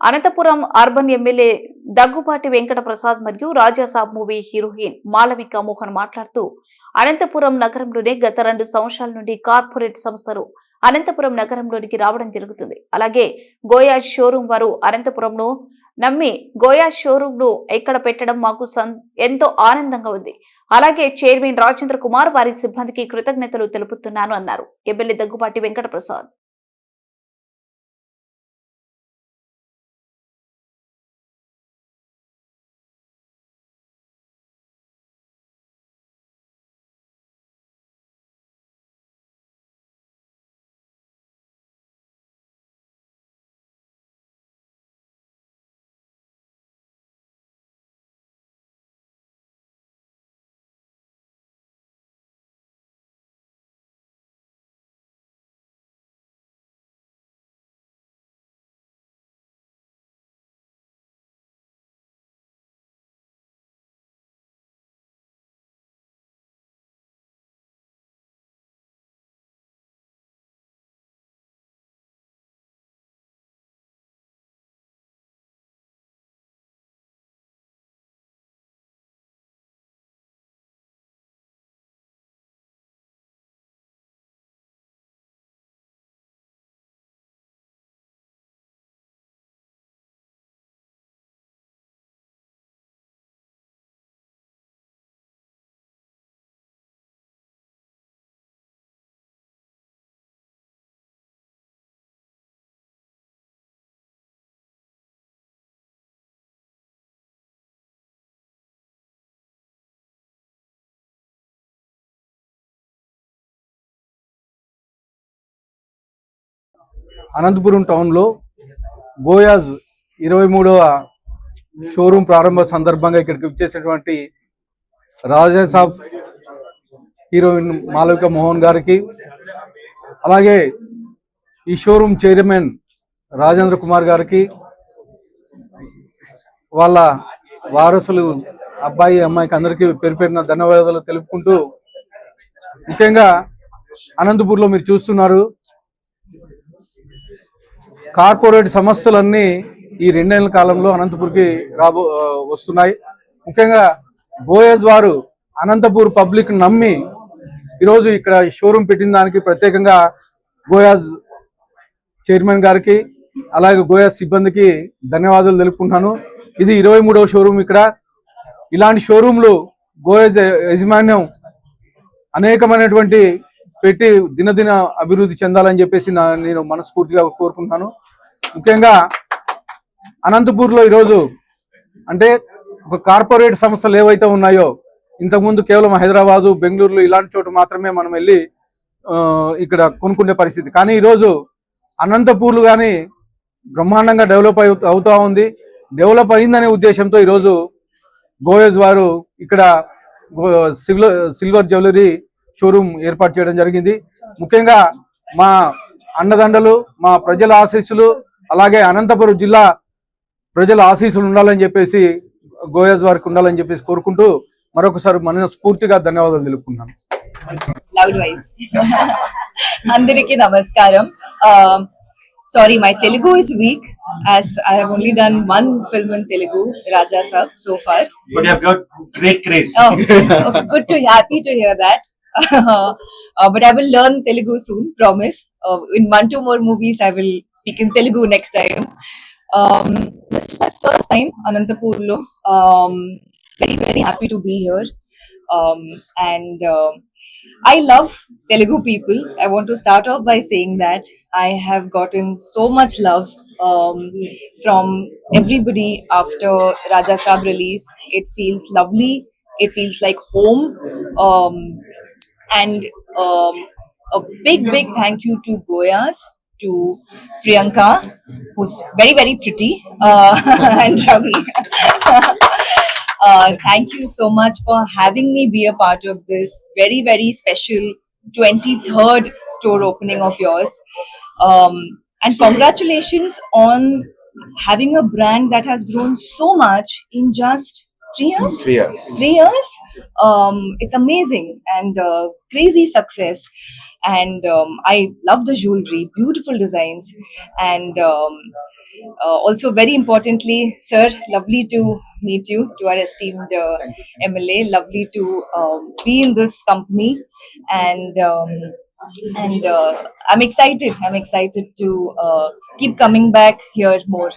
Anantapuram urban MLA Daggubati Venkata Prasad మరియు Raja Saab movie heroine Malavika Mohan మాట్లాడుతూ అనంతపురం నగరంలోనే గత 2 సంవత్సరాల నుండి కార్పొరేట్ సంస్థలు అనంతపురం నగరంలోనికి రావడం జరుగుతుంది. అలాగే గోయా షోరూం వారు అనంతపురంను నమ్మి గోయా షోరూం ను ఎక్కడ పెట్టడం మాకు ఎంతో ఆనందంగా ఉంది. అలాగే చైర్మన్ రాజేంద్ర కుమార్ వారి సిబ్బందికి కృతజ్ఞతలు తెలుపుతున్నాను అన్నారు ఎమ్మెల్యే దగ్గుపాటి వెంకట ప్రసాద్. అనంతపురం టౌన్లో గోయాజ్ 23వ షోరూం ప్రారంభ సందర్భంగా ఇక్కడికి వచ్చేసినటువంటి రాజాసాబ్ హీరోయిన్ మాళవిక మోహన్ గారికి, అలాగే ఈ షోరూం చైర్మన్ రాజేంద్ర కుమార్ గారికి, వాళ్ళ వారసులు అబ్బాయి అమ్మాయికి అందరికీ పేరు పేరున ధన్యవాదాలు తెలుపుకుంటూ, ముఖ్యంగా అనంతపూర్లో మీరు చూస్తున్నారు కార్పొరేట్ సంస్థలన్నీ ఈ 2 నెలల కాలంలో అనంతపూర్కి వస్తున్నాయి. ముఖ్యంగా గోయజ్ వారు అనంతపూర్ పబ్లిక్ నమ్మి ఈరోజు ఇక్కడ షోరూం పెట్టిన దానికి ప్రత్యేకంగా గోయాజ్ చైర్మన్ గారికి అలాగే గోయాజ్ సిబ్బందికి ధన్యవాదాలు తెలుపుకుంటున్నాను. ఇది 23వ షోరూం. ఇక్కడ ఇలాంటి షోరూంలు గోయాజ్ యాజమాన్యం అనేకమైనటువంటి పెట్టి దినదిన అభివృద్ధి చెందాలని చెప్పేసి నేను మనస్ఫూర్తిగా కోరుకుంటున్నాను. ముఖ్యంగా అనంతపూర్లో ఈరోజు అంటే ఒక కార్పొరేట్ సంస్థలు ఏవైతే ఉన్నాయో, ఇంతకుముందు కేవలం హైదరాబాదు, బెంగళూరులో ఇలాంటి చోటు మాత్రమే మనం వెళ్ళి ఇక్కడ కొనుక్కునే పరిస్థితి. కానీ ఈరోజు అనంతపూర్లు కానీ బ్రహ్మాండంగా డెవలప్ అవుతా ఉంది. డెవలప్ అయిందనే ఉద్దేశంతో ఈరోజు గోయజ్ వారు ఇక్కడ సిల్వర్ జ్యువెలరీ షోరూమ్ ఏర్పాటు చేయడం జరిగింది. ముఖ్యంగా మా అండదండలు, మా ప్రజల ఆశీస్సులు, అలాగే అనంతపురం జిల్లా ప్రజల ఆశీస్సులు ఉండాలని చెప్పేసి గోయజ్ వారికి ఉండాలని చెప్పేసి కోరుకుంటూ మరొకసారి మనస్ఫూర్తిగా ధన్యవాదాలు తెలుపుకుంటున్నాను. అందరికీ నమస్కారం. Sorry, my Telugu is weak as I have only done one film in Telugu, Rajasab, so far. But you have got great grace. Oh, okay, happy to hear that. But I will learn Telugu soon, promise. In 1-2 more movies, I will speak in Telugu next time. This is my first time Anantapurlo. Very, very happy to be here. And I love Telugu people. I want to start off by saying that I have gotten so much love from everybody after Rajasab release. It feels lovely. It feels like home. And a big thank you to Goyas, to Priyanka, who's very, very pretty, and Ravi. Thank you so much for having me be a part of this very, very special 23rd store opening of yours. And congratulations on having a brand that has grown so much in just 3 years? 3 years. 3 years? It's amazing and crazy success. And I love the jewelry, beautiful designs. And Also, very importantly, sir, lovely to meet you, to our esteemed MLA. Lovely to be in this company, and I'm excited. I'm excited to keep coming back here more.